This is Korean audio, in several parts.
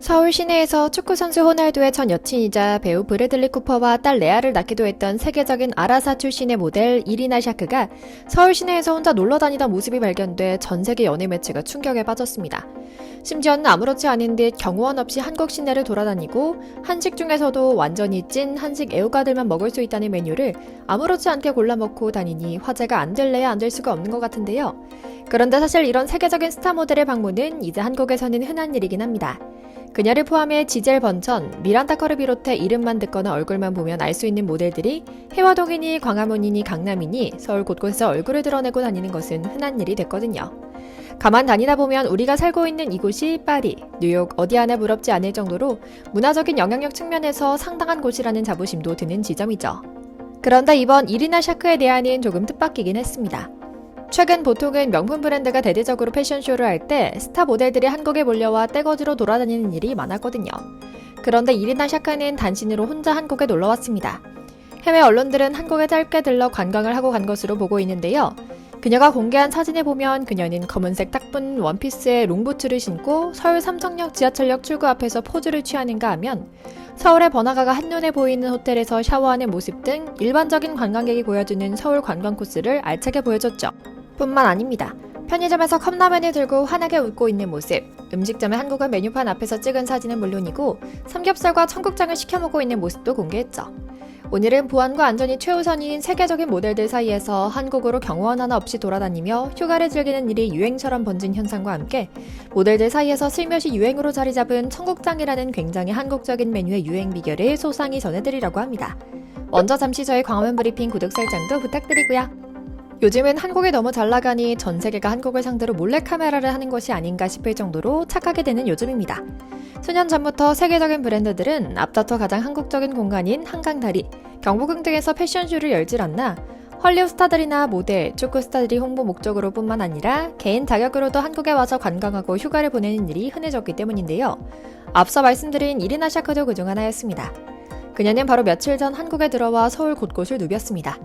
서울 시내에서 축구선수 호날두의 전 여친이자 배우 브래들리 쿠퍼와 딸 레아를 낳기도 했던 세계적인 아라사 출신의 모델 이리나 샤크가 서울 시내에서 혼자 놀러 다니던 모습이 발견돼 전 세계 연예 매체가 충격에 빠졌습니다. 심지어는 아무렇지 않은 듯 경호원 없이 한국 시내를 돌아다니고 한식 중에서도 완전히 찐 한식 애호가들만 먹을 수 있다는 메뉴를 아무렇지 않게 골라 먹고 다니니 화제가 안 될래야 안 될 수가 없는 것 같은데요. 그런데 사실 이런 세계적인 스타 모델의 방문은 이제 한국에서는 흔한 일이긴 합니다. 그녀를 포함해 지젤 번천, 미란다 커를 비롯해 이름만 듣거나 얼굴만 보면 알 수 있는 모델들이 해화동이니 광화문이니 강남이니 서울 곳곳에서 얼굴을 드러내고 다니는 것은 흔한 일이 됐거든요. 가만 다니다 보면 우리가 살고 있는 이곳이 파리, 뉴욕 어디 하나 부럽지 않을 정도로 문화적인 영향력 측면에서 상당한 곳이라는 자부심도 드는 지점이죠. 그런데 이번 이리나 샤크의 대안은 조금 뜻밖이긴 했습니다. 최근 보통은 명품 브랜드가 대대적으로 패션쇼를 할 때 스타 모델들이 한국에 몰려와 떼거지로 돌아다니는 일이 많았거든요. 그런데 이리나 샤크는 단신으로 혼자 한국에 놀러왔습니다. 해외 언론들은 한국에 짧게 들러 관광을 하고 간 것으로 보고 있는데요. 그녀가 공개한 사진에 보면 그녀는 검은색 딱 붙는 원피스에 롱부츠를 신고 서울 삼성역 지하철역 출구 앞에서 포즈를 취하는가 하면 서울의 번화가가 한눈에 보이는 호텔에서 샤워하는 모습 등 일반적인 관광객이 보여주는 서울 관광 코스를 알차게 보여줬죠. 뿐만 아닙니다. 편의점에서 컵라면을 들고 환하게 웃고 있는 모습, 음식점의 한국어 메뉴판 앞에서 찍은 사진은 물론이고 삼겹살과 청국장을 시켜 먹고 있는 모습도 공개했죠. 오늘은 보안과 안전이 최우선인 세계적인 모델들 사이에서 한국으로 경호원 하나 없이 돌아다니며 휴가를 즐기는 일이 유행처럼 번진 현상과 함께 모델들 사이에서 슬며시 유행으로 자리 잡은 청국장이라는 굉장히 한국적인 메뉴의 유행 비결을 소상히 전해드리려고 합니다. 먼저 잠시 저희 광화문 브리핑 구독 설정도 부탁드리고요. 요즘은 한국이 너무 잘 나가니 전 세계가 한국을 상대로 몰래카메라를 하는 것이 아닌가 싶을 정도로 착하게 되는 요즘입니다. 수년 전부터 세계적인 브랜드들은 앞다퉈 가장 한국적인 공간인 한강다리, 경복궁 등에서 패션쇼를 열질 않나 헐리우드 스타들이나 모델, 축구 스타들이 홍보 목적으로 뿐만 아니라 개인 자격으로도 한국에 와서 관광하고 휴가를 보내는 일이 흔해졌기 때문인데요. 앞서 말씀드린 이리나 샤크도 그중 하나였습니다. 그녀는 바로 며칠 전 한국에 들어와 서울 곳곳을 누볐습니다.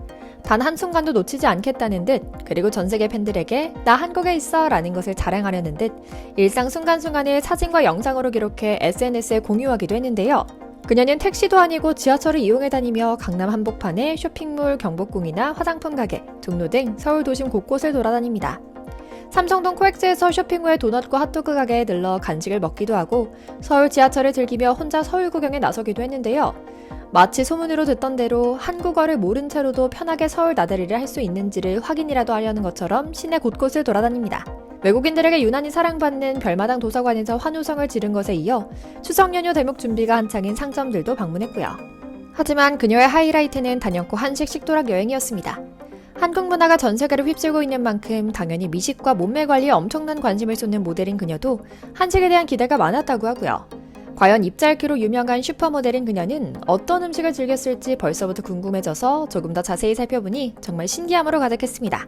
단 한순간도 놓치지 않겠다는 듯, 그리고 전 세계 팬들에게 나 한국에 있어 라는 것을 자랑하려는 듯 일상 순간순간을 사진과 영상으로 기록해 SNS에 공유하기도 했는데요. 그녀는 택시도 아니고 지하철을 이용해 다니며 강남 한복판에 쇼핑몰, 경복궁이나 화장품 가게, 종로 등 서울 도심 곳곳을 돌아다닙니다. 삼성동 코엑스에서 쇼핑 후에 도넛과 핫도그 가게에 들러 간식을 먹기도 하고 서울 지하철을 즐기며 혼자 서울 구경에 나서기도 했는데요. 마치 소문으로 듣던 대로 한국어를 모른 채로도 편하게 서울 나들이를 할 수 있는지를 확인이라도 하려는 것처럼 시내 곳곳을 돌아다닙니다. 외국인들에게 유난히 사랑받는 별마당 도서관에서 환호성을 지른 것에 이어 추석 연휴 대목 준비가 한창인 상점들도 방문했고요. 하지만 그녀의 하이라이트는 단연코 한식 식도락 여행이었습니다. 한국 문화가 전 세계를 휩쓸고 있는 만큼 당연히 미식과 몸매 관리에 엄청난 관심을 쏟는 모델인 그녀도 한식에 대한 기대가 많았다고 하고요. 과연 입짧기로 유명한 슈퍼모델인 그녀는 어떤 음식을 즐겼을지 벌써부터 궁금해져서 조금 더 자세히 살펴보니 정말 신기함으로 가득했습니다.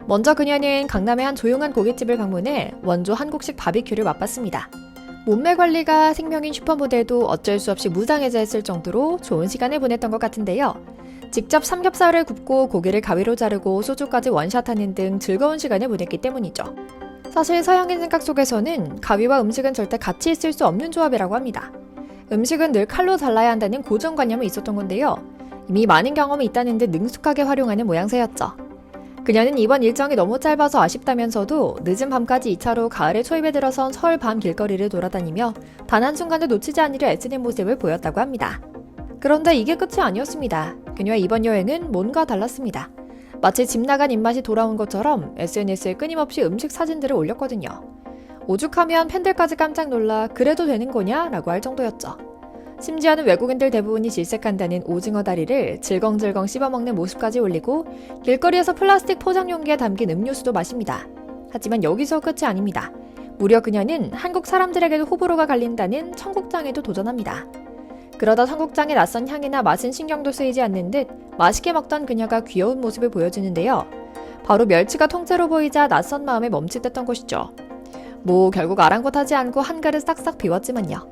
먼저 그녀는 강남의 한 조용한 고깃집을 방문해 원조 한국식 바비큐를 맛봤습니다. 몸매 관리가 생명인 슈퍼모델도 어쩔 수 없이 무장해제했을 정도로 좋은 시간을 보냈던 것 같은데요. 직접 삼겹살을 굽고 고기를 가위로 자르고 소주까지 원샷하는 등 즐거운 시간을 보냈기 때문이죠. 사실 서양인 생각 속에서는 가위와 음식은 절대 같이 있을 수 없는 조합이라고 합니다. 음식은 늘 칼로 잘라야 한다는 고정관념이 있었던 건데요. 이미 많은 경험이 있다는 듯 능숙하게 활용하는 모양새였죠. 그녀는 이번 일정이 너무 짧아서 아쉽다면서도 늦은 밤까지 2차로 가을의 초입에 들어선 서울 밤 길거리를 돌아다니며 단 한순간도 놓치지 않으려 애쓰는 모습을 보였다고 합니다. 그런데 이게 끝이 아니었습니다. 그녀의 이번 여행은 뭔가 달랐습니다. 마치 집 나간 입맛이 돌아온 것처럼 SNS에 끊임없이 음식 사진들을 올렸거든요. 오죽하면 팬들까지 깜짝 놀라 그래도 되는 거냐? 라고 할 정도였죠. 심지어는 외국인들 대부분이 질색한다는 오징어 다리를 질겅질겅 씹어먹는 모습까지 올리고 길거리에서 플라스틱 포장 용기에 담긴 음료수도 마십니다. 하지만 여기서 끝이 아닙니다. 무려 그녀는 한국 사람들에게도 호불호가 갈린다는 청국장에도 도전합니다. 그러다 청국장의 낯선 향이나 맛은 신경도 쓰이지 않는 듯 맛있게 먹던 그녀가 귀여운 모습을 보여주는데요. 바로 멸치가 통째로 보이자 낯선 마음에 멈칫했던 것이죠. 결국 아랑곳하지 않고 한 그릇 싹싹 비웠지만요.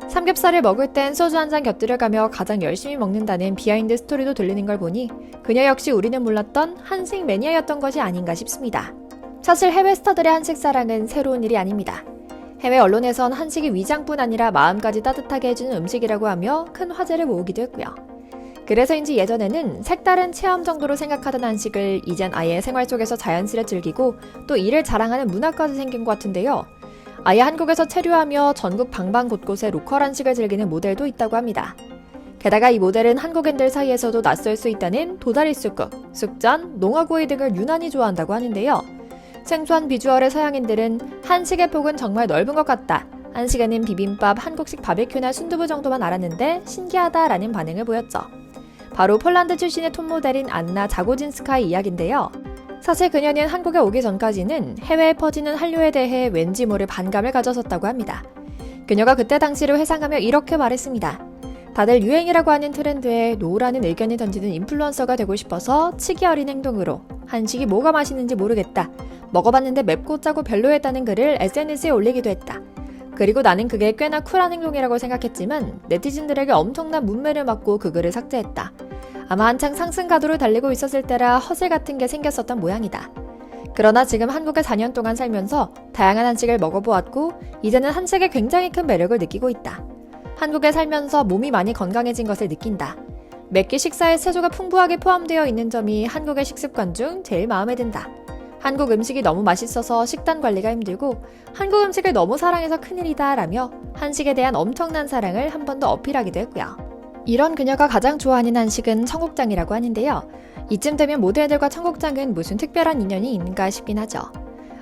삼겹살을 먹을 땐 소주 한 잔 곁들여가며 가장 열심히 먹는다는 비하인드 스토리도 들리는 걸 보니 그녀 역시 우리는 몰랐던 한식 매니아였던 것이 아닌가 싶습니다. 사실 해외 스타들의 한식 사랑은 새로운 일이 아닙니다. 해외 언론에선 한식이 위장뿐 아니라 마음까지 따뜻하게 해주는 음식이라고 하며 큰 화제를 모으기도 했고요. 그래서인지 예전에는 색다른 체험 정도로 생각하던 한식을 이젠 아예 생활 속에서 자연스레 즐기고 또 이를 자랑하는 문화까지 생긴 것 같은데요. 아예 한국에서 체류하며 전국 방방 곳곳에 로컬 한식을 즐기는 모델도 있다고 합니다. 게다가 이 모델은 한국인들 사이에서도 낯설 수 있다는 도다리 쑥국, 쑥전, 농어구이 등을 유난히 좋아한다고 하는데요. 생소한 비주얼의 서양인들은 한식의 폭은 정말 넓은 것 같다. 한식에는 비빔밥, 한국식 바베큐나 순두부 정도만 알았는데 신기하다라는 반응을 보였죠. 바로 폴란드 출신의 톱모델인 안나 자고진스카의 이야기인데요. 사실 그녀는 한국에 오기 전까지는 해외에 퍼지는 한류에 대해 왠지 모를 반감을 가졌었다고 합니다. 그녀가 그때 당시를 회상하며 이렇게 말했습니다. 다들 유행이라고 하는 트렌드에 노라는 의견을 던지는 인플루언서가 되고 싶어서 치기 어린 행동으로 한식이 뭐가 맛있는지 모르겠다. 먹어봤는데 맵고 짜고 별로였다는 글을 SNS에 올리기도 했다. 그리고 나는 그게 꽤나 쿨한 행동이라고 생각했지만 네티즌들에게 엄청난 문매를 맞고 그 글을 삭제했다. 아마 한창 상승 가도를 달리고 있었을 때라 허세 같은 게 생겼었던 모양이다. 그러나 지금 한국에 4년 동안 살면서 다양한 한식을 먹어보았고 이제는 한식에 굉장히 큰 매력을 느끼고 있다. 한국에 살면서 몸이 많이 건강해진 것을 느낀다. 매끼 식사에 채소가 풍부하게 포함되어 있는 점이 한국의 식습관 중 제일 마음에 든다. 한국 음식이 너무 맛있어서 식단 관리가 힘들고 한국 음식을 너무 사랑해서 큰일이다 라며 한식에 대한 엄청난 사랑을 한 번 더 어필하기도 했고요. 이런 그녀가 가장 좋아하는 한식은 청국장이라고 하는데요. 이쯤 되면 모델들과 청국장은 무슨 특별한 인연이 있는가 싶긴 하죠.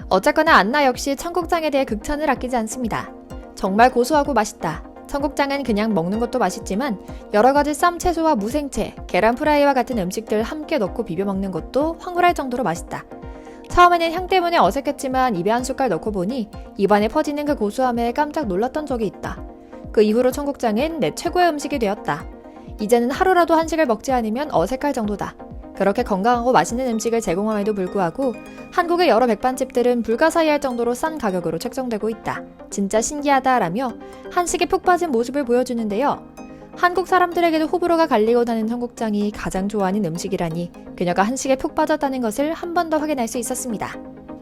어쨌거나 안나 역시 청국장에 대해 극찬을 아끼지 않습니다. 정말 고소하고 맛있다. 청국장은 그냥 먹는 것도 맛있지만 여러 가지 쌈 채소와 무생채, 계란 프라이와 같은 음식들 함께 넣고 비벼 먹는 것도 황홀할 정도로 맛있다. 처음에는 향 때문에 어색했지만 입에 한 숟갈 넣고 보니 입안에 퍼지는 그 고소함에 깜짝 놀랐던 적이 있다. 그 이후로 청국장은 내 최고의 음식이 되었다. 이제는 하루라도 한식을 먹지 않으면 어색할 정도다. 그렇게 건강하고 맛있는 음식을 제공함에도 불구하고 한국의 여러 백반집들은 불가사의할 정도로 싼 가격으로 책정되고 있다. 진짜 신기하다라며 한식에 푹 빠진 모습을 보여주는데요. 한국 사람들에게도 호불호가 갈리고 나는 청국장이 가장 좋아하는 음식이라니 그녀가 한식에 푹 빠졌다는 것을 한 번 더 확인할 수 있었습니다.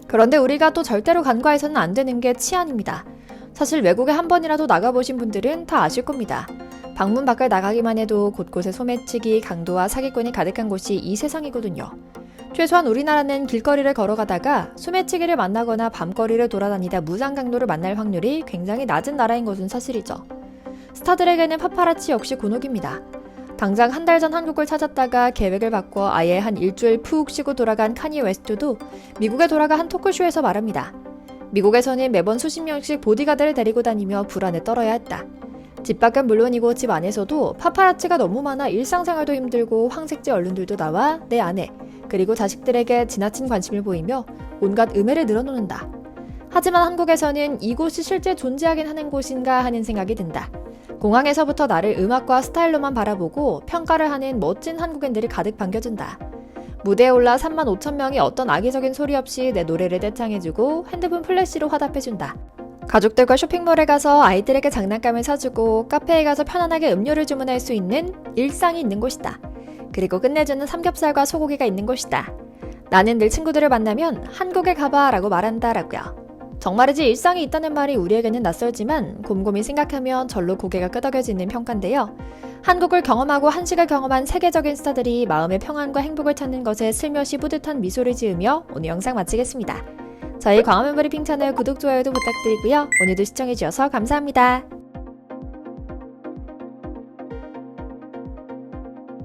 그런데 우리가 또 절대로 간과해서는 안 되는 게 치안입니다. 사실 외국에 한 번이라도 나가보신 분들은 다 아실 겁니다. 방문 밖을 나가기만 해도 곳곳에 소매치기, 강도와 사기꾼이 가득한 곳이 이 세상이거든요. 최소한 우리나라는 길거리를 걸어가다가 소매치기를 만나거나 밤거리를 돌아다니다 무장강도를 만날 확률이 굉장히 낮은 나라인 것은 사실이죠. 스타들에게는 파파라치 역시 곤혹입니다. 당장 한 달 전 한국을 찾았다가 계획을 바꿔 아예 한 일주일 푹 쉬고 돌아간 카니 웨스트도 미국에 돌아가 한 토크쇼에서 말합니다. 미국에서는 매번 수십 명씩 보디가드를 데리고 다니며 불안에 떨어야 했다. 집 밖은 물론이고 집 안에서도 파파라치가 너무 많아 일상생활도 힘들고 황색지 언론들도 나와 내 아내 그리고 자식들에게 지나친 관심을 보이며 온갖 음해를 늘어놓는다. 하지만 한국에서는 이곳이 실제 존재하긴 하는 곳인가 하는 생각이 든다. 공항에서부터 나를 음악과 스타일로만 바라보고 평가를 하는 멋진 한국인들이 가득 반겨준다. 무대에 올라 35,000명이 어떤 악의적인 소리 없이 내 노래를 떼창해주고 핸드폰 플래시로 화답해준다. 가족들과 쇼핑몰에 가서 아이들에게 장난감을 사주고 카페에 가서 편안하게 음료를 주문할 수 있는 일상이 있는 곳이다. 그리고 끝내주는 삼겹살과 소고기가 있는 곳이다. 나는 늘 친구들을 만나면 한국에 가봐 라고 말한다라고요. 정말이지 일상이 있다는 말이 우리에게는 낯설지만 곰곰이 생각하면 절로 고개가 끄덕여지는 평가인데요. 한국을 경험하고 한식을 경험한 세계적인 스타들이 마음의 평안과 행복을 찾는 것에 슬며시 뿌듯한 미소를 지으며 오늘 영상 마치겠습니다. 저희 광화문 브리핑 채널 구독, 좋아요도 부탁드리고요. 오늘도 시청해주셔서 감사합니다.